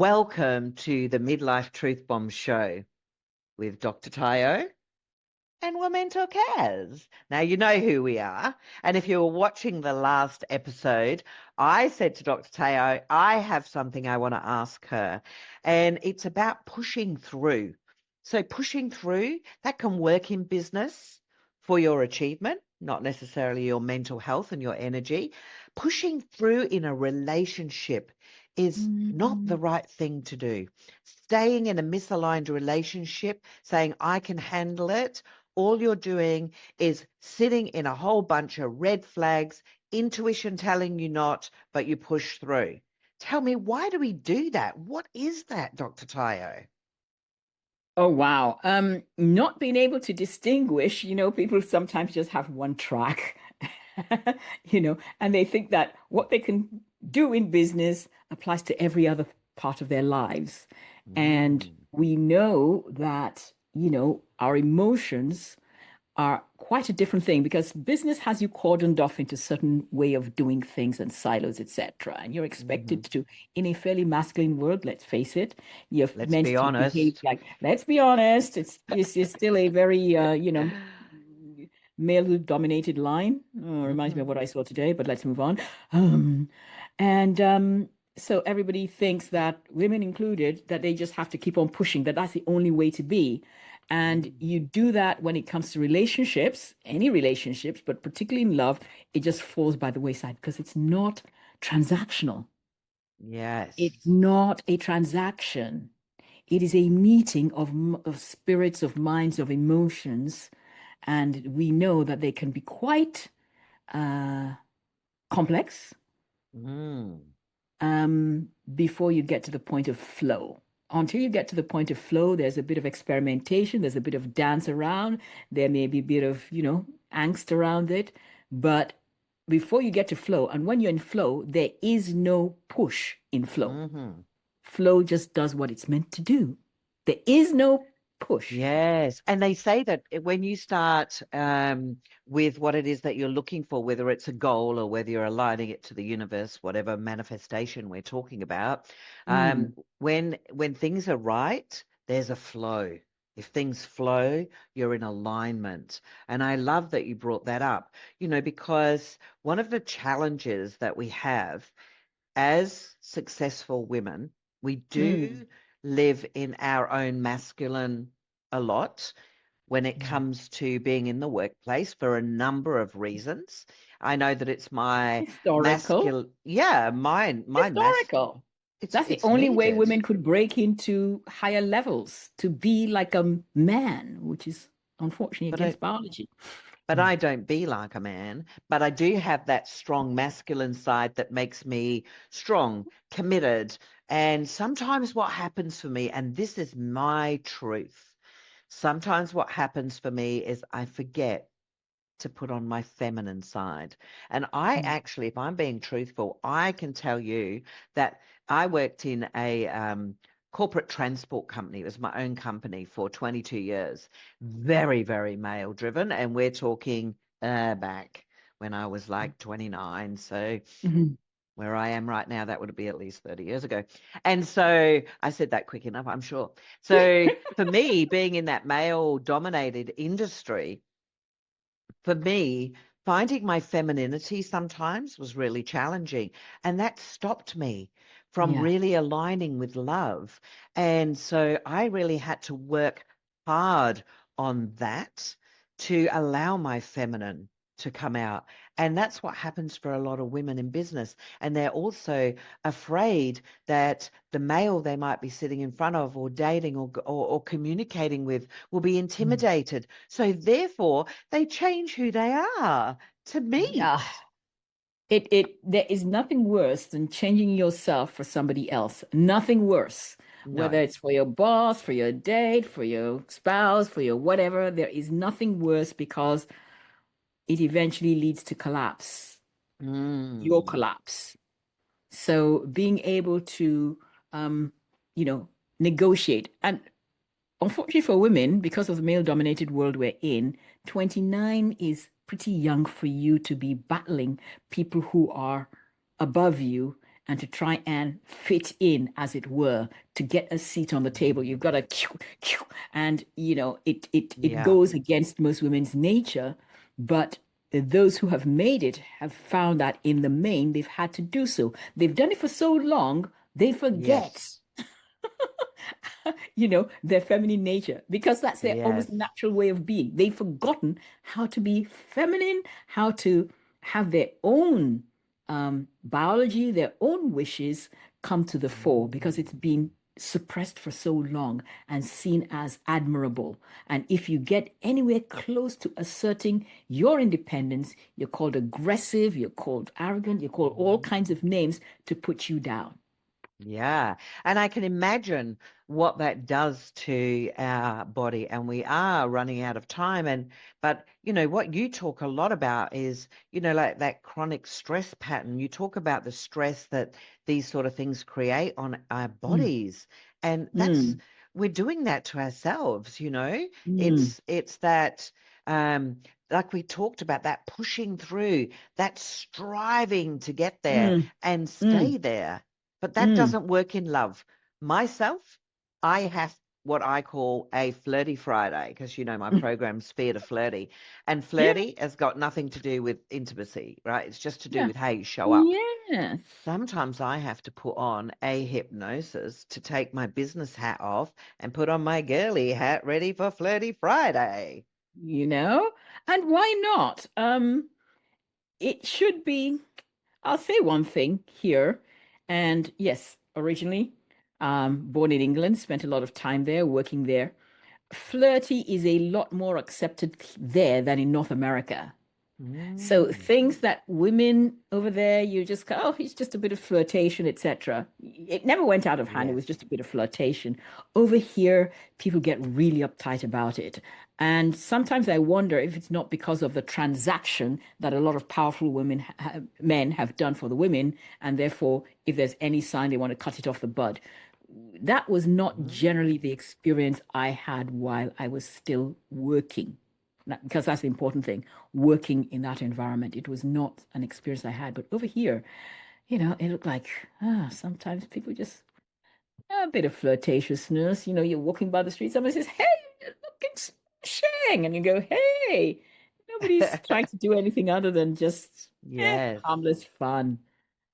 Welcome to the Midlife Truth Bomb Show with Dr. Tayo and WomentorCaz. Now, you know who we are. And if you were watching the last episode, I said to Dr. Tayo, I have something I want to ask her. And it's about pushing through. So pushing through, that can work in business for your achievement, not necessarily your mental health and your energy. Pushing through in a relationship is not the right thing to do. Staying in a misaligned relationship, saying, I can handle it, all you're doing is sitting in a whole bunch of red flags, intuition telling you not, but you push through. Tell me, why do we do that? What is that, Dr. Tayo? Oh, wow. Not being able to distinguish, people sometimes just have one track, and they think that what they can do in business applies to every other part of their lives. And we know that, our emotions are quite a different thing because business has you cordoned off into a certain way of doing things and silos, etc. And you're expected to, in a fairly masculine world, let's face it, you're Let's meant be to behave honest. like, let's be honest, it's still a very, male-dominated line. Oh, reminds me of what I saw today, but let's move on. And so everybody thinks that, women included, that they just have to keep on pushing, that that's the only way to be. And you do that when it comes to relationships, any relationships, but particularly in love, it just falls by the wayside because it's not transactional. Yes. It's not a transaction. It is a meeting of spirits, of minds, of emotions. And we know that they can be quite complex before you get to the point of flow. Until you get to the point of flow, there's a bit of experimentation, there's a bit of dance around, there may be a bit of, angst around it. But before you get to flow, and when you're in flow, there is no push in flow. Flow just does what it's meant to do. There is no push. Yes. And they say that when you start with what it is that you're looking for, whether it's a goal or whether you're aligning it to the universe, whatever manifestation we're talking about, when things are right, there's a flow. If things flow, you're in alignment. And I love that you brought that up, because one of the challenges that we have as successful women, we do live in our own masculine a lot when it comes to being in the workplace for a number of reasons. I know that it's my Historical. mine Historical. That's the it's only way needed. women could break into higher levels, to be like a man, which is unfortunately But I against biology. but I don't be like a man, but I do have that strong masculine side that makes me strong, committed. And sometimes what happens for me, and this is my truth, sometimes what happens for me is I forget to put on my feminine side. And I actually, if I'm being truthful, I can tell you that I worked in a corporate transport company. It was my own company for 22 years. Very, very male driven. And we're talking back when I was like 29. So where I am right now, that would be at least 30 years ago. And so I said that quick enough, I'm sure. So for me, being in that male dominated industry, for me, finding my femininity sometimes was really challenging. And that stopped me from Yeah. really aligning with love. And so I really had to work hard on that to allow my feminine to come out. And that's what happens for a lot of women in business. And they're also afraid that the male they might be sitting in front of or dating or communicating with will be intimidated. So therefore, they change who they are to meet. Yeah. There is nothing worse than changing yourself for somebody else. Nothing worse. No. Whether it's for your boss, for your date, for your spouse, for your whatever, there is nothing worse because it eventually leads to collapse, your collapse. So being able to, um, negotiate. And unfortunately for women, because of the male-dominated world we're in, 29 is pretty young for you to be battling people who are above you and to try and fit in, as it were, to get a seat on the table. You've got to, and it Yeah. goes against most women's nature, but those who have made it have found that in the main they've had to do so. They've done it for so long, they forget Yes. their feminine nature because that's their almost Yes. natural way of being. They've forgotten how to be feminine, how to have their own biology, their own wishes come to the fore because Mm. it's been suppressed for so long and seen as admirable. And if you get anywhere close to asserting your independence, you're called aggressive, you're called arrogant, you're called all kinds of names to put you down. Yeah. And I can imagine what that does to our body. And we are running out of time. But what you talk a lot about is, like that chronic stress pattern. You talk about the stress that these sort of things create on our Mm, bodies. And mm, we're doing that to ourselves, mm, It's that like we talked about, that pushing through, that striving to get there mm, and mm, stay there. But that mm. doesn't work in love. Myself, I have what I call a flirty Friday because my program's Fear to Flirty. And Yeah, flirty has got nothing to do with intimacy, right? It's just to do yeah, with how you show up. yeah. Sometimes I have to put on a hypnosis to take my business hat off and put on my girly hat ready for Flirty Friday. You know, and why not? It should be, I'll say one thing here. And yes, originally, born in England, spent a lot of time there, working there. Flirty is a lot more accepted there than in North America. So Mm, things that women over there, you just go, oh, it's just a bit of flirtation, etc. It never went out of hand. It yes. was just a bit of flirtation. Over here, people get really uptight about it. And sometimes I wonder if it's not because of the transaction that a lot of powerful men have done for the women, and therefore, if there's any sign they want to cut it off the bud. That was not generally the Mm. experience I had while I was still working because that's the important thing, working in that environment. It was not an experience I had. But over here, it looked like sometimes people just a bit of flirtatiousness. You're walking by the street, somebody says, "Hey, you're looking smashing," and you go, "Hey." Nobody's trying to do anything other than just Yes. harmless fun.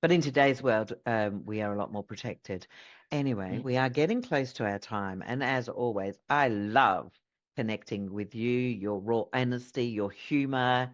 But in today's world, we are a lot more protected. Anyway, Yeah. we are getting close to our time. And as always, I love connecting with you, your raw honesty, your humor.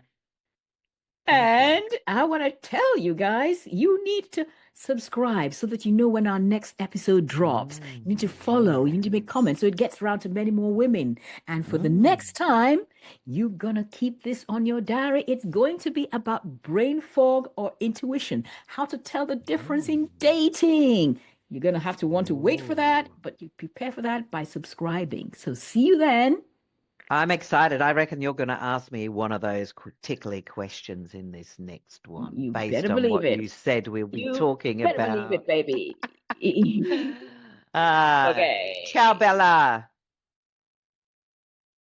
Thank you. And I want to tell you guys, you need to subscribe so that you know when our next episode drops. You need to follow, you need to make Yes. comments so it gets around to many more women. And for the Mm. next time, you're going to keep this on your diary. It's going to be about brain fog or intuition, how to tell the difference in Mm. dating. You're going to have to want to wait for that, Ooh. but you prepare for that by subscribing. So see you then. I'm excited. I reckon you're going to ask me one of those tickly questions in this next one, You based better on believe what you it. said we'll be You talking better believe about. it, baby. Ah, ciao, Okay. Bella.